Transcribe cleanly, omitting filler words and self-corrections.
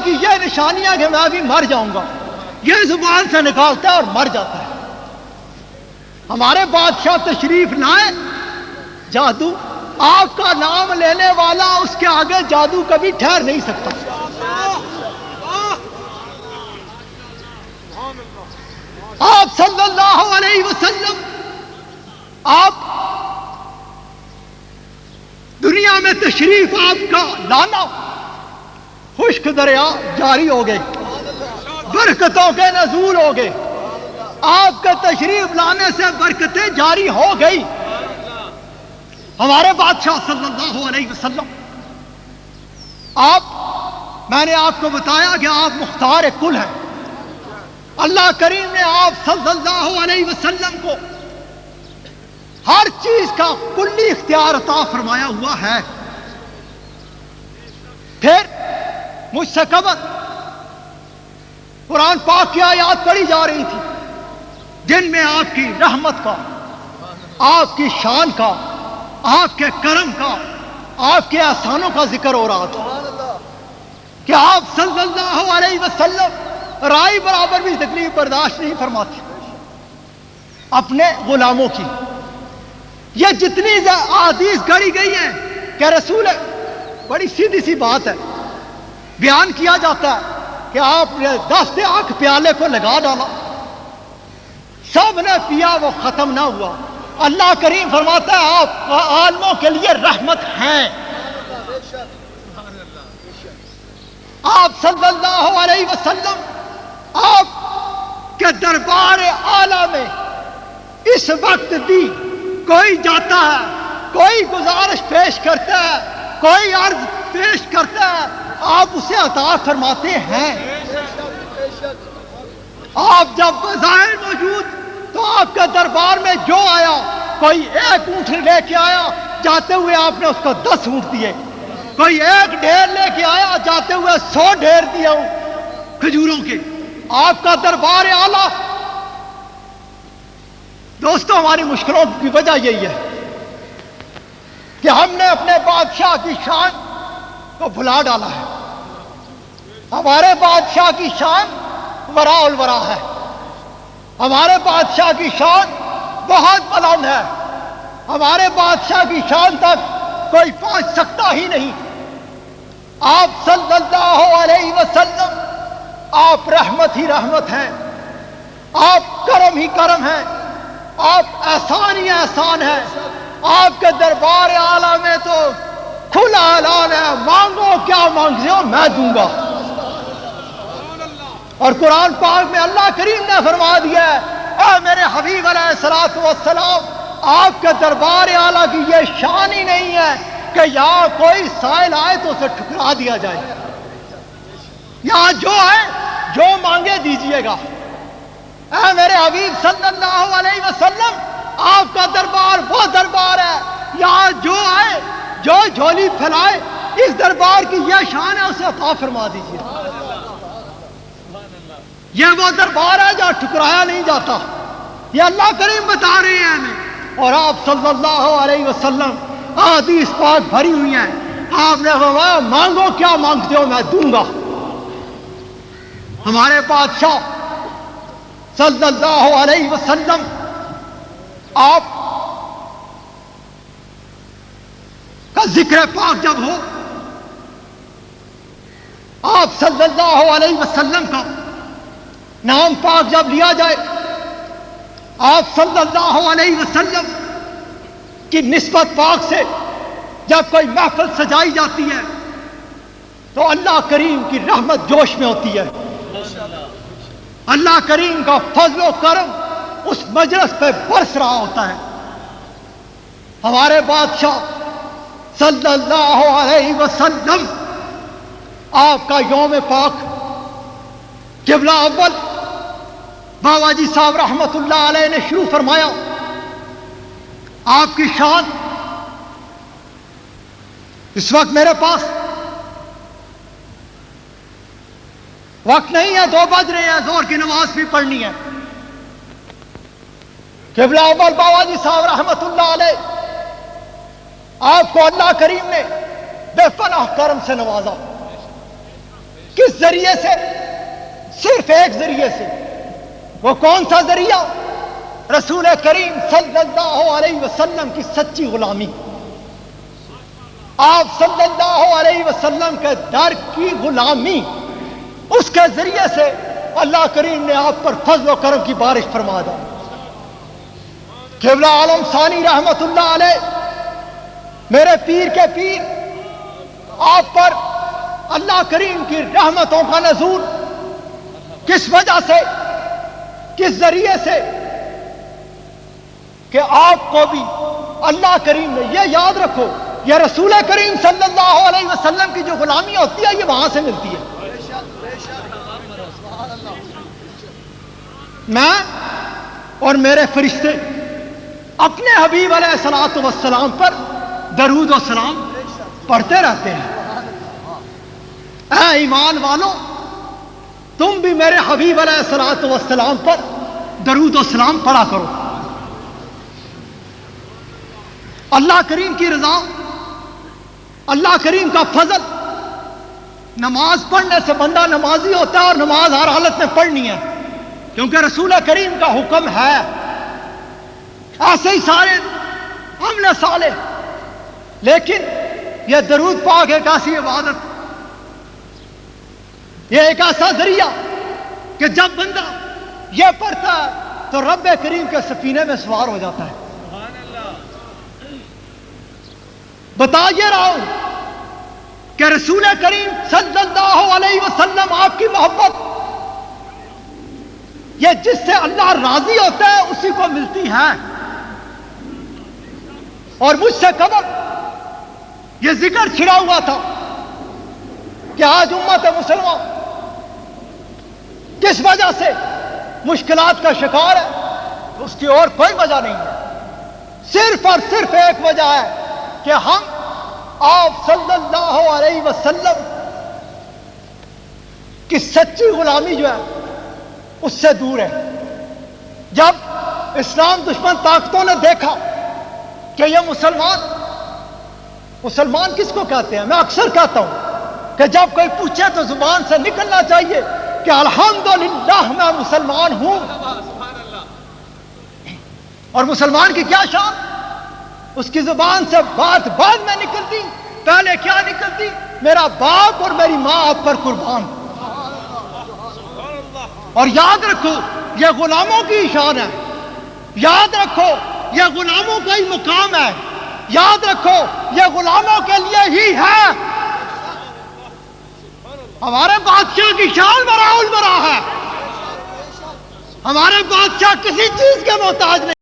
کی یہ نشانیاں کہ میں بھی مر جاؤں گا، یہ زبان سے نکالتا ہے اور مر جاتا ہے۔ ہمارے بادشاہ تشریف لائے، جادو آپ کا نام لینے والا اس کے آگے جادو کبھی ٹھہر نہیں سکتا۔ آپ صلی اللہ علیہ وسلم، آپ دنیا میں تشریف آپ کا لانا، خشک دریا جاری ہو گئے، برکتوں کے نزول ہو گئے، آپ کے تشریف لانے سے برکتیں جاری ہو گئی۔ ہمارے بادشاہ صلی اللہ علیہ وسلم، میں نے آپ کو بتایا کہ آپ مختار کل ہیں۔ اللہ کریم نے آپ صلی اللہ علیہ وسلم کو ہر چیز کا کلی اختیار عطا فرمایا ہوا ہے۔ پھر مجھ سے قبل قرآن پاک کی آیات پڑھی جا رہی تھی جن میں آپ کی رحمت کا، آپ کی شان کا، آپ کے کرم کا، آپ کے احسانوں کا ذکر ہو رہا تھا کہ آپ صلی اللہ علیہ وسلم رائی برابر بھی تکلیف برداشت نہیں فرماتے اپنے غلاموں کی۔ یہ جتنی احادیث گڑھی گئی ہیں کہ رسول، بڑی سیدھی سی بات ہے، بیان کیا جاتا ہے کہ آپ نے 10 آنکھ پیالے کو لگا ڈالا، سب نے پیا، وہ ختم نہ ہوا۔ اللہ کریم فرماتا ہے آپ عالموں کے لیے رحمت ہیں۔ آپ صلی اللہ علیہ وسلم، آپ کے دربار اعلیٰ میں اس وقت بھی کوئی جاتا ہے، کوئی گزارش پیش کرتا ہے، کوئی عرض پیش کرتا ہے، آپ اسے عطا فرماتے ہیں۔ آپ جب بظاہر موجود تو آپ کے دربار میں جو آیا، کوئی 1 اونٹ لے کے آیا، جاتے ہوئے آپ نے اس کو 10 اونٹ دیے، کوئی 1 ڈھیر لے کے آیا، جاتے ہوئے 100 ڈھیر دیا کھجوروں کے۔ آپ کا دربار اعلیٰ۔ دوستوں، ہماری مشکلوں کی وجہ یہی ہے کہ ہم نے اپنے بادشاہ کی شان کو بھلا ڈالا ہے۔ ہمارے بادشاہ کی شان وراء الورا ہے، ہمارے بادشاہ کی شان بہت بلند ہے، ہمارے بادشاہ کی شان تک کوئی پہنچ سکتا ہی نہیں۔ آپ صلی اللہ علیہ وسلم، آپ رحمت ہی رحمت ہیں، آپ کرم ہی کرم ہیں، آپ احسان ہی احسان ہیں۔ آپ کے دربار اعلیٰ میں تو کھلا اعلان ہے، مانگو کیا مانگتے ہو میں دوں گا۔ اور قرآن پاک میں اللہ کریم نے فرما دیا ہے، اے میرے حبیب علیہ الصلوۃ والسلام، آپ کے دربار اعلیٰ کی یہ شان ہی نہیں ہے کہ یہاں کوئی سائل آئے تو اسے ٹھکرا دیا جائے۔ یہاں جو ہے جو مانگے دیجئے گا۔ اے میرے حبیب صلی اللہ علیہ وسلم، آپ کا دربار وہ دربار ہے، یہاں جو آئے، جو جھولی پھیلائے، اس دربار کی یہ شان ہے، اسے عطا فرما دیجئے۔ یہ وہ دربار ہے جہاں ٹھکرایا نہیں جاتا، یہ اللہ کریم بتا رہے ہیں ہمیں۔ اور آپ صلی اللہ علیہ وسلم، احادیث پاک بھری ہوئی ہیں، آپ نے فرمایا مانگو کیا مانگتے ہو میں دوں گا۔ ہمارے بادشاہ صلی اللہ علیہ وسلم، آپ کا ذکر پاک جب ہو، آپ صلی اللہ علیہ وسلم کا نام پاک جب لیا جائے، آپ صلی اللہ علیہ وسلم کی نسبت پاک سے جب کوئی محفل سجائی جاتی ہے تو اللہ کریم کی رحمت جوش میں ہوتی ہے، اللہ کریم کا فضل و کرم اس مجلس پہ برس رہا ہوتا ہے۔ ہمارے بادشاہ صلی اللہ علیہ وسلم، آپ کا یوم پاک قبلہ اول بابا جی صاحب رحمت اللہ علیہ نے شروع فرمایا۔ آپ کی شان، اس وقت میرے پاس وقت نہیں ہے، 2 بج رہے ہیں، زور کی نماز بھی پڑھنی ہے۔ قبلہ اول بابا جی صاحب رحمت اللہ علیہ، آپ کو اللہ کریم نے بے پناہ کرم سے نوازا۔ کس ذریعے سے؟ صرف ایک ذریعے سے. وہ کون سا ذریعہ؟ رسول کریم صلی اللہ علیہ وسلم کی سچی غلامی. آپ صلی اللہ علیہ وسلم کے در کی غلامی، اس کے ذریعے سے اللہ کریم نے آپ پر فضل و کرم کی بارش فرما دی. قبلہ عالم ثانی رحمت اللہ علیہ، میرے پیر کے پیر، آپ پر اللہ کریم کی رحمتوں کا نزول کس وجہ سے، کس ذریعے سے؟ کہ آپ کو بھی اللہ کریم نے، یہ یاد رکھو، یہ رسول کریم صلی اللہ علیہ وسلم کی جو غلامی ہوتی ہے یہ وہاں سے ملتی ہے. میں اور میرے فرشتے اپنے حبیب علیہ الصلوۃ والسلام پر درود و سلام پڑھتے رہتے ہیں. اے ایمان والو، تم بھی میرے حبیب علیہ الصلوۃ والسلام پر درود و سلام پڑھا کرو. اللہ کریم کی رضا، اللہ کریم کا فضل، نماز پڑھنے سے بندہ نمازی ہوتا ہے، اور نماز ہر حالت میں پڑھنی ہے کیونکہ رسول کریم کا حکم ہے. ایسے ہی سارے عمل صالح، لیکن یہ درود پاک ایک ایسی عبادت، یہ ایک ایسا ذریعہ کہ جب بندہ یہ پڑھتا ہے تو رب کریم کے سفینے میں سوار ہو جاتا ہے. بتا یہ رہا ہوں کہ رسول کریم صلی اللہ علیہ وسلم، آپ کی محبت یہ جس سے اللہ راضی ہوتا ہے اسی کو ملتی ہے. اور مجھ سے قبل یہ ذکر چھڑا ہوا تھا کہ آج امت مسلمان کس وجہ سے مشکلات کا شکار ہے، اس کی اور کوئی وجہ نہیں ہے. صرف اور صرف ایک وجہ ہے کہ ہم آپ صلی اللہ علیہ وسلم کی سچی غلامی جو ہے اس سے دور ہے. جب اسلام دشمن طاقتوں نے دیکھا کہ یہ مسلمان کس کو کہتے ہیں، میں اکثر کہتا ہوں کہ جب کوئی پوچھے تو زبان سے نکلنا چاہیے کہ الحمدللہ میں مسلمان ہوں. اور مسلمان کی کیا شان؟ اس کی زبان سے بات بعد میں نکلتی، پہلے کیا نکلتی؟ میرا باپ اور میری ماں آپ پر قربان. اور یاد رکھو یہ غلاموں کی شان ہے، یاد رکھو یہ غلاموں کا ہی مقام ہے، یاد رکھو یہ غلاموں کے لیے ہی ہے. ہمارے بادشاہ کی شان برا البرا ہے، ہمارے بادشاہ کسی چیز کے محتاج نہیں.